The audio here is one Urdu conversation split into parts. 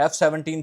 F-17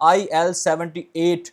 IL-78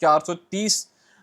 430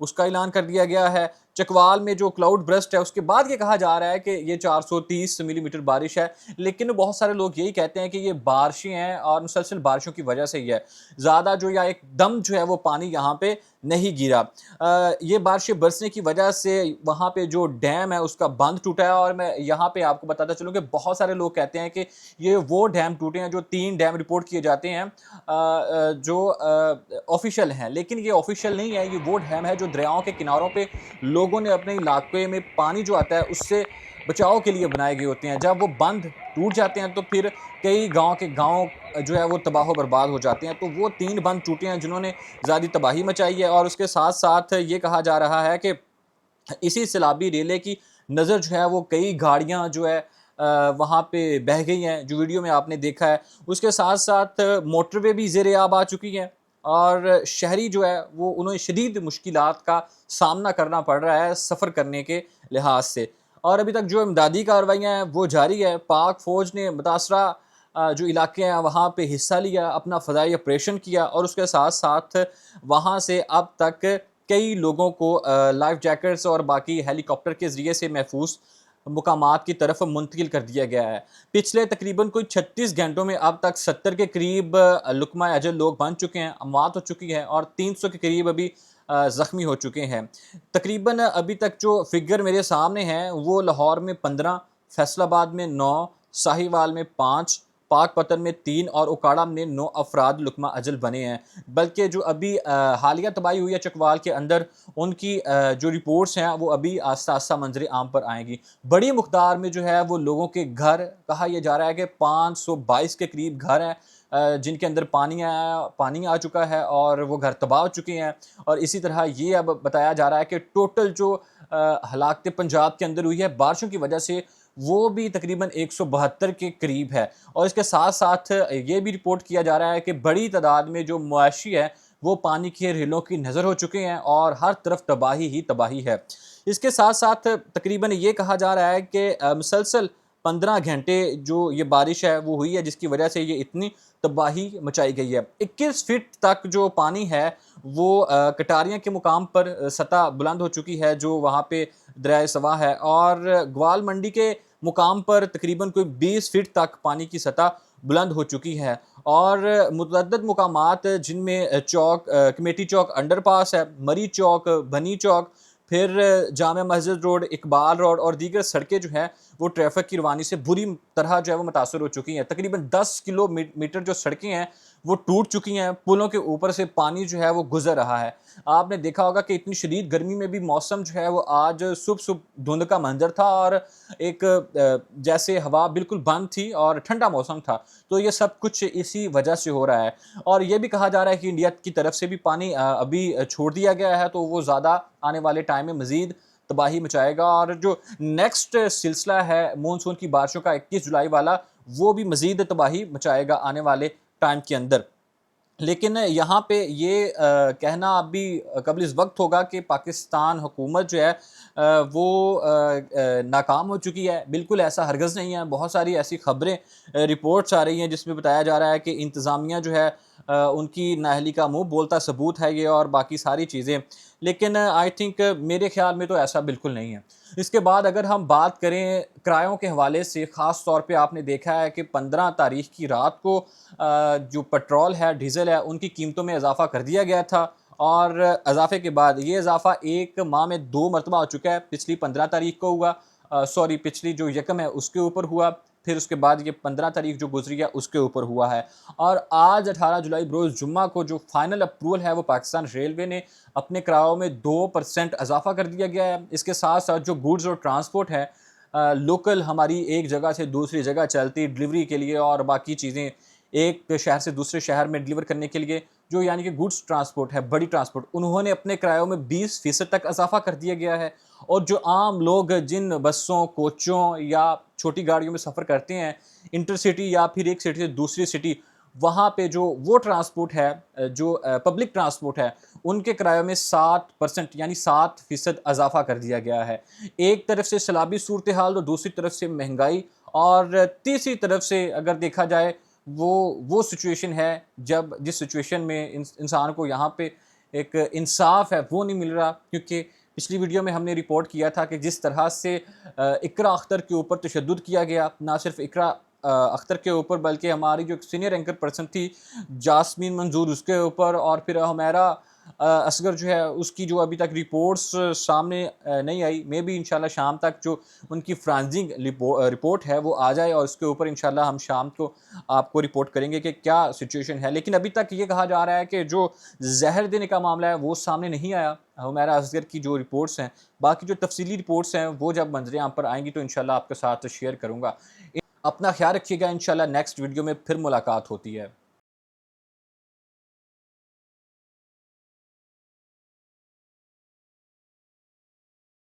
اس کا اعلان کر دیا گیا ہے۔ چکوال میں جو کلاؤڈ برسٹ ہے اس کے بعد یہ کہا جا رہا ہے کہ یہ 430 ملی میٹر بارش ہے، لیکن بہت سارے لوگ یہی کہتے ہیں کہ یہ بارشیں ہیں اور مسلسل بارشوں کی وجہ سے ہی ہے، زیادہ جو یا ایک دم جو ہے وہ پانی یہاں پہ نہیں گرا۔ یہ بارشیں برسنے کی وجہ سے وہاں پہ جو ڈیم ہے اس کا بند ٹوٹا ہے، اور میں یہاں پہ آپ کو بتاتا چلوں کہ بہت سارے لوگ کہتے ہیں کہ یہ وہ ڈیم ٹوٹے ہیں جو 3 ڈیم رپورٹ کیے جاتے ہیں جو آفیشیل ہیں، لیکن یہ آفیشیل نہیں ہے، یہ وہ ڈیم ہے جو دریاؤں کے کناروں پہ لوگوں نے اپنے علاقے میں پانی جو آتا ہے اس سے بچاؤ کے لیے بنائے گئے ہوتے ہیں۔ جب وہ بند ٹوٹ جاتے ہیں تو پھر کئی گاؤں کے گاؤں جو ہے وہ تباہ و برباد ہو جاتے ہیں، تو وہ 3 بند ٹوٹے ہیں جنہوں نے زیادہ تباہی مچائی ہے، اور اس کے ساتھ ساتھ یہ کہا جا رہا ہے کہ اسی سیلابی ریلے کی نظر جو ہے وہ کئی گاڑیاں جو ہے وہاں پہ بہہ گئی ہیں، جو ویڈیو میں آپ نے دیکھا ہے۔ اس کے ساتھ ساتھ موٹر وے بھی زیر آب آ چکی ہیں، اور شہری جو ہے وہ انہیں شدید مشکلات کا سامنا کرنا پڑ رہا ہے سفر کرنے کے لحاظ سے۔ اور ابھی تک جو امدادی کارروائیاں ہیں وہ جاری ہے۔ پاک فوج نے متاثرہ جو علاقے ہیں وہاں پہ حصہ لیا، اپنا فضائی آپریشن کیا، اور اس کے ساتھ ساتھ وہاں سے اب تک کئی لوگوں کو لائف جیکٹس اور باقی ہیلی کاپٹر کے ذریعے سے محفوظ مقامات کی طرف منتقل کر دیا گیا ہے۔ پچھلے تقریباً کوئی 36 گھنٹوں میں اب تک 70 کے قریب لقمہ اجل لوگ بن چکے ہیں، اموات ہو چکی ہے، اور 300 کے قریب ابھی زخمی ہو چکے ہیں۔ تقریباً ابھی تک جو فگر میرے سامنے ہیں وہ لاہور میں 15، فیصل آباد میں 9، ساہیوال میں 5، پاک پتن میں 3 اور اکاڑا میں 9 افراد لقمہ اجل بنے ہیں۔ بلکہ جو ابھی حالیہ تباہی ہوئی ہے چکوال کے اندر، ان کی جو رپورٹس ہیں وہ ابھی آہستہ آہستہ منظر عام پر آئیں گی۔ بڑی مقدار میں جو ہے وہ لوگوں کے گھر، کہا یہ جا رہا ہے کہ 522 کے قریب گھر ہیں جن کے اندر پانی آ چکا ہے، اور وہ گھر تباہ ہو چکے ہیں۔ اور اسی طرح یہ اب بتایا جا رہا ہے کہ ٹوٹل جو ہلاکتیں پنجاب کے اندر ہوئی ہے بارشوں کی وجہ سے، وہ بھی تقریباً 172 کے قریب ہے۔ اور اس کے ساتھ ساتھ یہ بھی رپورٹ کیا جا رہا ہے کہ بڑی تعداد میں جو مویشی ہے وہ پانی کے ریلوں کی نظر ہو چکے ہیں، اور ہر طرف تباہی ہی تباہی ہے۔ اس کے ساتھ ساتھ تقریباً یہ کہا جا رہا ہے کہ مسلسل 15 گھنٹے جو یہ بارش ہے وہ ہوئی ہے، جس کی وجہ سے یہ اتنی تباہی مچائی گئی ہے۔ 21 فٹ تک جو پانی ہے وہ کٹاریاں کے مقام پر سطح بلند ہو چکی ہے، جو وہاں پہ دریائے سواں ہے، اور گوال منڈی کے مقام پر تقریباً کوئی 20 فٹ تک پانی کی سطح بلند ہو چکی ہے۔ اور متعدد مقامات جن میں کمیٹی چوک انڈر پاس ہے، مری چوک، بنی چوک، پھر جامع مسجد روڈ، اقبال روڈ اور دیگر سڑکیں جو ہیں وہ ٹریفک کی روانی سے بری طرح جو ہے وہ متاثر ہو چکی ہیں۔ تقریباً 10 کلومیٹر جو سڑکیں ہیں وہ ٹوٹ چکی ہیں، پلوں کے اوپر سے پانی جو ہے وہ گزر رہا ہے۔ آپ نے دیکھا ہوگا کہ اتنی شدید گرمی میں بھی موسم جو ہے وہ آج صبح دھند کا منظر تھا، اور ایک جیسے ہوا بالکل بند تھی اور ٹھنڈا موسم تھا۔ تو یہ سب کچھ اسی وجہ سے ہو رہا ہے، اور یہ بھی کہا جا رہا ہے کہ انڈیا کی طرف سے بھی پانی ابھی چھوڑ دیا گیا ہے، تو وہ زیادہ آنے والے ٹائم میں مزید تباہی مچائے گا، اور جو نیکسٹ سلسلہ ہے مونسون کی بارشوں کا 21 جولائی والا، وہ بھی مزید تباہی مچائے گا آنے والے ٹائم کے اندر۔ لیکن یہاں پہ یہ کہنا اب بھی قبل اس وقت ہوگا کہ پاکستان حکومت جو ہے وہ ناکام ہو چکی ہے۔ بالکل ایسا ہرگز نہیں ہے۔ بہت ساری ایسی خبریں، رپورٹس آ رہی ہیں جس میں بتایا جا رہا ہے کہ انتظامیہ جو ہے ان کی نااہلی کا منہ بولتا ثبوت ہے یہ، اور باقی ساری چیزیں، لیکن آئی تھنک میرے خیال میں تو ایسا بالکل نہیں ہے۔ اس کے بعد اگر ہم بات کریں کرایوں کے حوالے سے، خاص طور پہ آپ نے دیکھا ہے کہ 15 تاریخ کی رات کو جو پیٹرول ہے، ڈیزل ہے، ان کی قیمتوں میں اضافہ کر دیا گیا تھا، اور اضافے کے بعد یہ اضافہ ایک ماہ میں 2 مرتبہ ہو چکا ہے۔ پچھلی 15 تاریخ کو ہوا، پچھلی جو یکم ہے اس کے اوپر ہوا، پھر اس کے بعد یہ 15 تاریخ جو گزری ہے اس کے اوپر ہوا ہے، اور آج 18 جولائی بروز جمعہ کو جو فائنل اپروول ہے وہ پاکستان ریلوے نے اپنے کرایوں میں 2% اضافہ کر دیا گیا ہے۔ اس کے ساتھ ساتھ جو گوڈز اور ٹرانسپورٹ ہے، لوکل ہماری ایک جگہ سے دوسری جگہ چلتی ڈلیوری کے لیے اور باقی چیزیں ایک شہر سے دوسرے شہر میں ڈلیور کرنے کے لیے، جو یعنی کہ گوڈز ٹرانسپورٹ ہے، بڑی ٹرانسپورٹ، انہوں نے اپنے کرایوں میں 20% تک اضافہ کر دیا گیا ہے۔ اور جو عام لوگ جن بسوں، کوچوں یا چھوٹی گاڑیوں میں سفر کرتے ہیں انٹر سٹی یا پھر ایک سٹی سے دوسری سٹی، وہاں پہ جو وہ ٹرانسپورٹ ہے، جو پبلک ٹرانسپورٹ ہے، ان کے کرایوں میں 7% یعنی 7% اضافہ کر دیا گیا ہے۔ ایک طرف سے سیلابی صورتحال تو دوسری طرف سے مہنگائی، اور تیسری طرف سے اگر دیکھا جائے وہ سچویشن ہے جس سچویشن میں انسان کو یہاں پہ ایک انصاف ہے وہ نہیں مل رہا، کیونکہ پچھلی ویڈیو میں ہم نے رپورٹ کیا تھا کہ جس طرح سے اقرا اختر کے اوپر تشدد کیا گیا، نہ صرف اقرا اختر کے اوپر بلکہ ہماری جو سینئر اینکر پرسن تھی جاسمین منظور اس کے اوپر، اور پھر ہمیرا اصغر جو ہے اس کی جو ابھی تک رپورٹس سامنے نہیں آئی، میں بھی انشاءاللہ شام تک جو ان کی فرانزنگ رپورٹ ہے وہ آ جائے، اور اس کے اوپر انشاءاللہ ہم شام کو آپ کو رپورٹ کریں گے کہ کیا سچویشن ہے۔ لیکن ابھی تک یہ کہا جا رہا ہے کہ جو زہر دینے کا معاملہ ہے وہ سامنے نہیں آیا ہمیرا اصغر کی جو رپورٹس ہیں، باقی جو تفصیلی رپورٹس ہیں وہ جب منظر عام پر آئیں گی تو انشاءاللہ آپ کے ساتھ شیئر کروں گا۔ اپنا خیال رکھیے گا، انشاءاللہ نیکسٹ ویڈیو میں پھر ملاقات ہوتی ہے۔